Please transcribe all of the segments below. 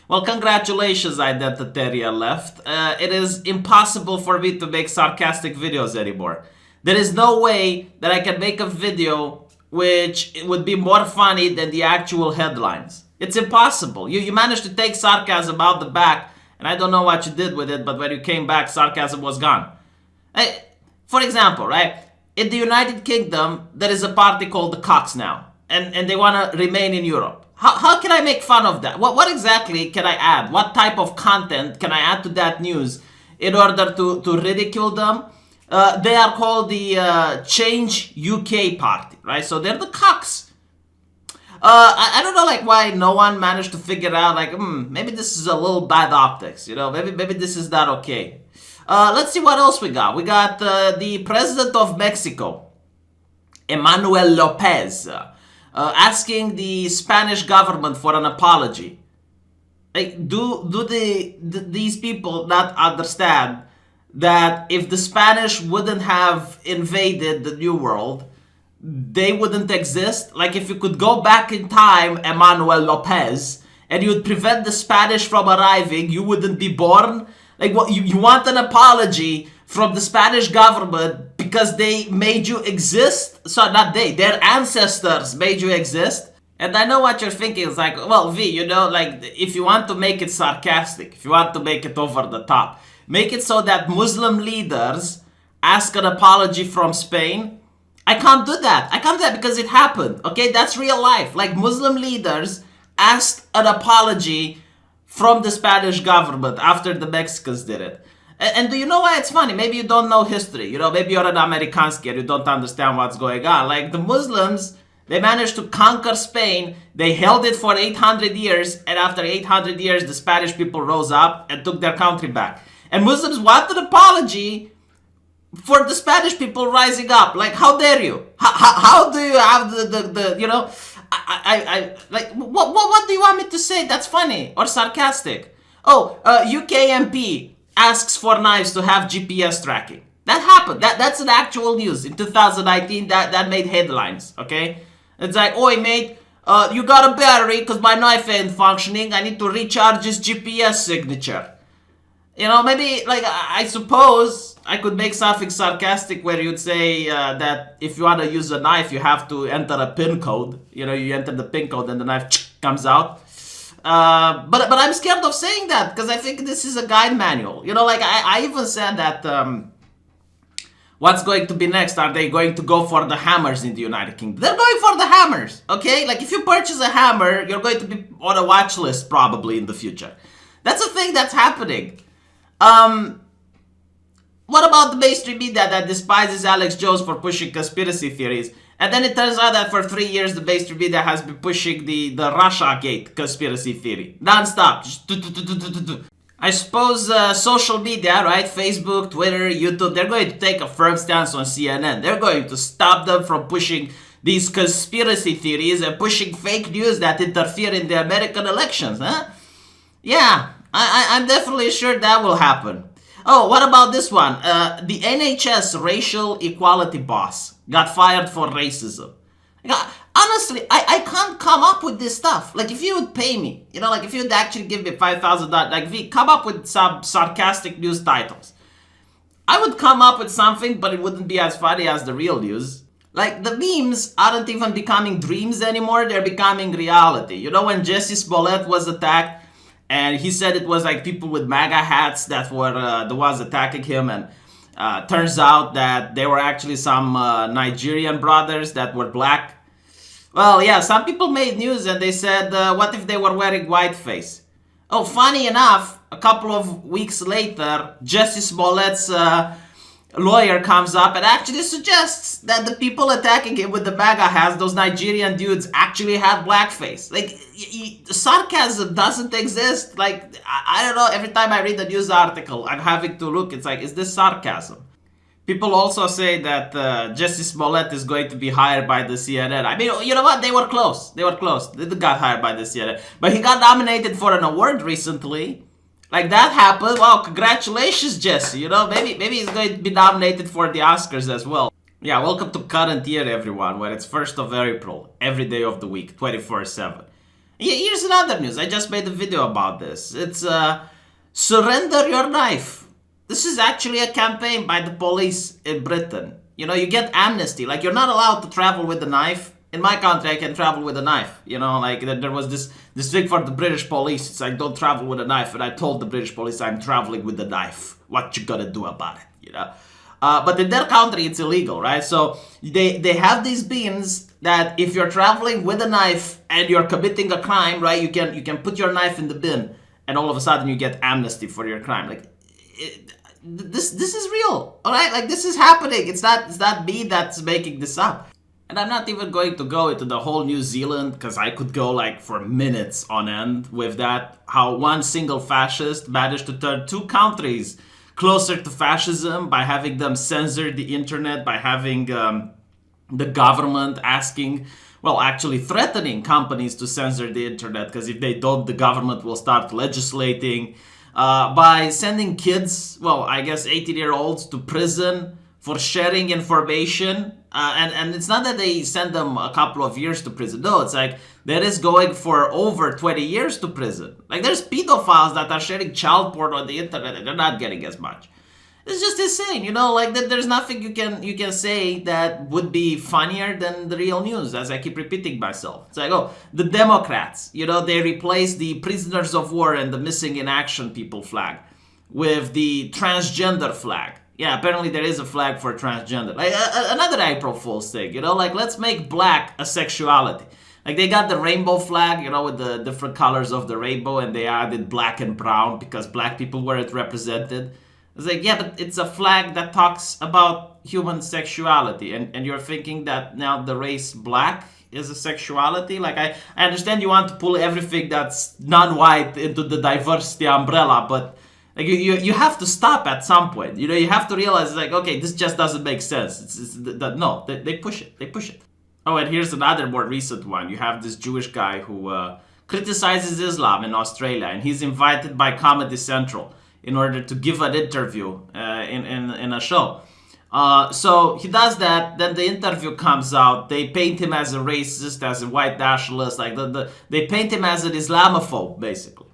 Well, congratulations, identitarian left. It is impossible for me to make sarcastic videos anymore. There is no way that I can make a video which would be more funny than the actual headlines. It's impossible. You managed to take sarcasm out the back, and I don't know what you did with it, but when you came back, sarcasm was gone. For example, right? In the United Kingdom, there is a party called the Cox now, and they want to remain in Europe. How can I make fun of that? What exactly can I add? What type of content can I add to that news in order to ridicule them? They are called the Change UK Party, right? So they're the Cox. I don't know like why no one managed to figure out like maybe this is a little bad optics, you know, maybe this is not okay. Let's see what else we got. We got the president of Mexico, Emmanuel Lopez, asking the Spanish government for an apology. Like, do these people not understand that if the Spanish wouldn't have invaded the New World, they wouldn't exist? Like, if you could go back in time, Emmanuel Lopez, and you would prevent the Spanish from arriving, you wouldn't be born? Like, what, you want an apology from the Spanish government because they made you exist? So not they, their ancestors made you exist. And I know what you're thinking. It's like, well, V, you know, like, if you want to make it sarcastic, if you want to make it over the top, make it so that Muslim leaders ask an apology from Spain. I can't do that. I can't do that because it happened. Okay, that's real life. Like, Muslim leaders asked an apology from the Spanish government after the Mexicans did it. And do you know why it's funny? Maybe you don't know history. You know, maybe you're an Amerikanski and you don't understand what's going on. Like, the Muslims, they managed to conquer Spain. They held it for 800 years. And after 800 years, the Spanish people rose up and took their country back. And Muslims want an apology for the Spanish people rising up. Like, how dare you? How do you have the you know... I like, what do you want me to say that's funny or sarcastic? Oh, UK MP asks for knives to have GPS tracking. That happened. That's an actual news in 2019. That made headlines. Okay, it's like, oi mate, you got a battery because my knife ain't functioning. I need to recharge this GPS signature. You know, maybe, like, I suppose I could make something sarcastic where you'd say that if you want to use a knife, you have to enter a pin code. You know, you enter the pin code and the knife comes out. But I'm scared of saying that because I think this is a guide manual. You know, like, I even said that what's going to be next? Are they going to go for the hammers in the United Kingdom? They're going for the hammers, okay? Like, if you purchase a hammer, you're going to be on a watch list probably in the future. That's a thing that's happening. What about the mainstream media that despises Alex Jones for pushing conspiracy theories? And then it turns out that for 3 years the mainstream media has been pushing the Russiagate conspiracy theory. Non-stop. I suppose social media, right? Facebook, Twitter, YouTube, they're going to take a firm stance on CNN. They're going to stop them from pushing these conspiracy theories and pushing fake news that interfere in the American elections, huh? Yeah. I'm definitely sure that will happen. Oh, what about this one? The NHS racial equality boss got fired for racism. Honestly, I can't come up with this stuff. Like, if you would pay me, you know, like, if you'd actually give me $5,000, like, V, come up with some sarcastic news titles. I would come up with something, but it wouldn't be as funny as the real news. Like, the memes aren't even becoming dreams anymore, they're becoming reality. You know, when Jesse Smollett was attacked, and he said it was like people with MAGA hats that were the ones attacking him. And turns out that they were actually some Nigerian brothers that were black. Well, yeah, some people made news and they said, what if they were wearing whiteface? Oh, funny enough, a couple of weeks later, Jesse Smollett's lawyer comes up and actually suggests that the people attacking him with the MAGA hats, those Nigerian dudes, actually had blackface. Like, sarcasm doesn't exist. Like, I don't know, every time I read a news article, I'm having to look, it's like, is this sarcasm? People also say that Jesse Smollett is going to be hired by the CNN. I mean, you know what? They were close. They got hired by the CNN. But he got nominated for an award recently. Like, that happened. Wow, congratulations, Jesse. You know, maybe he's going to be nominated for the Oscars as well. Yeah, welcome to current year, everyone, where it's 1st of April, every day of the week, 24/7. Here's another news. I just made a video about this. It's surrender your knife. This is actually a campaign by the police in Britain. You know, you get amnesty. Like, you're not allowed to travel with a knife. In my country, I can travel with a knife. You know, like, there was this thing for the British police. It's like, don't travel with a knife. And I told the British police, I'm traveling with a knife. What you gonna do about it, you know? But in their country, it's illegal, right? So they have these bins that if you're traveling with a knife and you're committing a crime, right, you can put your knife in the bin, and all of a sudden you get amnesty for your crime. Like, this is real, all right? Like, this is happening. It's not me that's making this up. And I'm not even going to go into the whole New Zealand, because I could go like for minutes on end with that. How one single fascist managed to turn two countries closer to fascism by having them censor the internet, by having the government asking, well, actually threatening companies to censor the internet, because if they don't, the government will start legislating, by sending kids, well, I guess 18-year-olds to prison for sharing information. And it's not that they send them a couple of years to prison. No, it's like that is going for over 20 years to prison. Like, there's pedophiles that are sharing child porn on the internet and they're not getting as much. It's just insane, you know, like there's nothing you can say that would be funnier than the real news, as I keep repeating myself. It's like, oh, the Democrats, you know, they replaced the prisoners of war and the missing in action people flag with the transgender flag. Yeah, apparently there is a flag for transgender. Like, another April Fool's thing, you know, like, let's make black a sexuality. Like, they got the rainbow flag, you know, with the different colors of the rainbow, and they added black and brown because black people weren't represented. It's like, yeah, but it's a flag that talks about human sexuality, and you're thinking that now the race black is a sexuality? Like, I understand you want to pull everything that's non-white into the diversity umbrella, but like, you have to stop at some point. You know, you have to realize, like, okay, this just doesn't make sense. No, they push it. They push it. Oh, and here's another more recent one. You have this Jewish guy who criticizes Islam in Australia, and he's invited by Comedy Central in order to give an interview in a show. So he does that, then the interview comes out, they paint him as a racist, as a white nationalist, like they paint him as an Islamophobe, basically.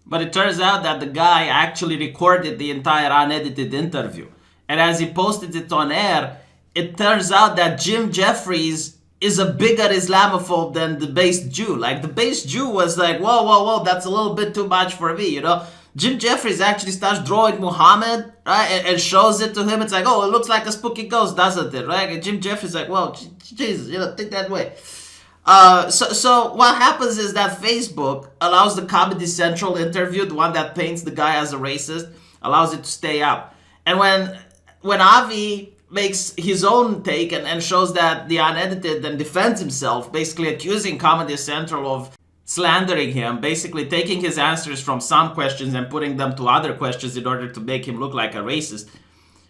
But it turns out that the guy actually recorded the entire unedited interview. And as he posted it on air, it turns out that Jim Jeffries is a bigger Islamophobe than the base Jew. Like, the base Jew was like, whoa, that's a little bit too much for me, you know? Jim Jeffries actually starts drawing Muhammad, right, and shows it to him. It's like, oh, it looks like a spooky ghost, doesn't it, right? And Jim Jeffries is like, well, Jesus, you know, think that way. So what happens is that Facebook allows the Comedy Central interview, the one that paints the guy as a racist, allows it to stay up. And when Avi makes his own take and shows that the unedited and defends himself, basically accusing Comedy Central of slandering him, basically taking his answers from some questions and putting them to other questions in order to make him look like a racist.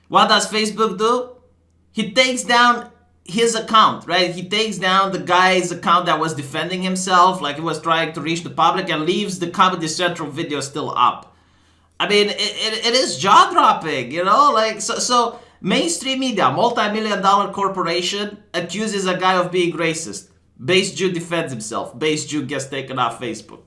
What does Facebook do? He takes down his account, right? He takes down the guy's account that was defending himself, like he was trying to reach the public, and leaves the Comedy Central video still up. I mean, it is jaw-dropping, you know? Like, so mainstream media, multi-million-dollar corporation, accuses a guy of being racist. Base Jew defends himself. Base Jew gets taken off Facebook.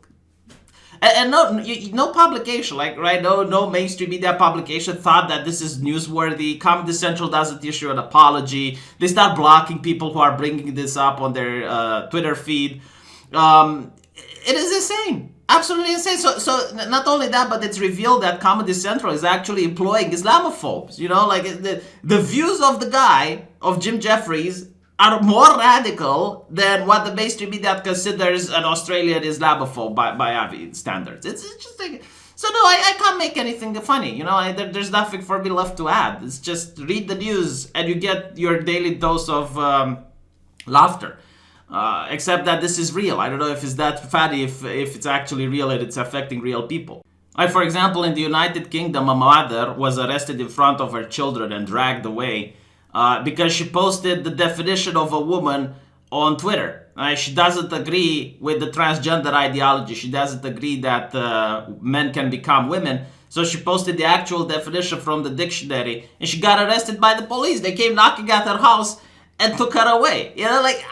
And no publication, like, right, no mainstream media publication thought that this is newsworthy. Comedy Central doesn't issue an apology. They start blocking people who are bringing this up on their Twitter feed. It is insane. Absolutely insane. So not only that, but it's revealed that Comedy Central is actually employing Islamophobes. You know, like, the views of the guy, of Jim Jeffries, are more radical than what the mainstream media considers an Australian Islamophobe by Avi standards. It's just like, so no, I can't make anything funny, you know. There's nothing for me left to add. It's just read the news and you get your daily dose of laughter. Except that this is real. I don't know if it's that funny, if it's actually real and it's affecting real people. Like, for example, in the United Kingdom, a mother was arrested in front of her children and dragged away because she posted the definition of a woman on Twitter. She doesn't agree with the transgender ideology. She doesn't agree that men can become women. So she posted the actual definition from the dictionary, and she got arrested by the police. They came knocking at her house and took her away. You know, like,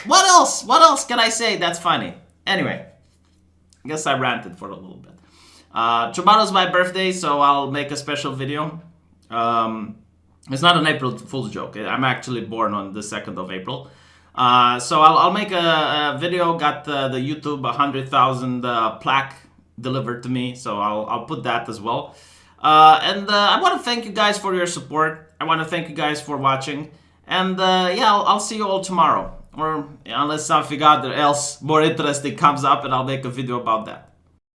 what else? What else can I say that's funny? Anyway, I guess I ranted for a little bit. Tomorrow's my birthday, so I'll make a special video. It's not an April Fool's joke. I'm actually born on the 2nd of April. So I'll make a video. Got the YouTube 100,000 plaque delivered to me, so I'll put that as well. And I want to thank you guys for your support. I want to thank you guys for watching. And yeah, I'll see you all tomorrow. Or unless something else more interesting comes up, and I'll make a video about that.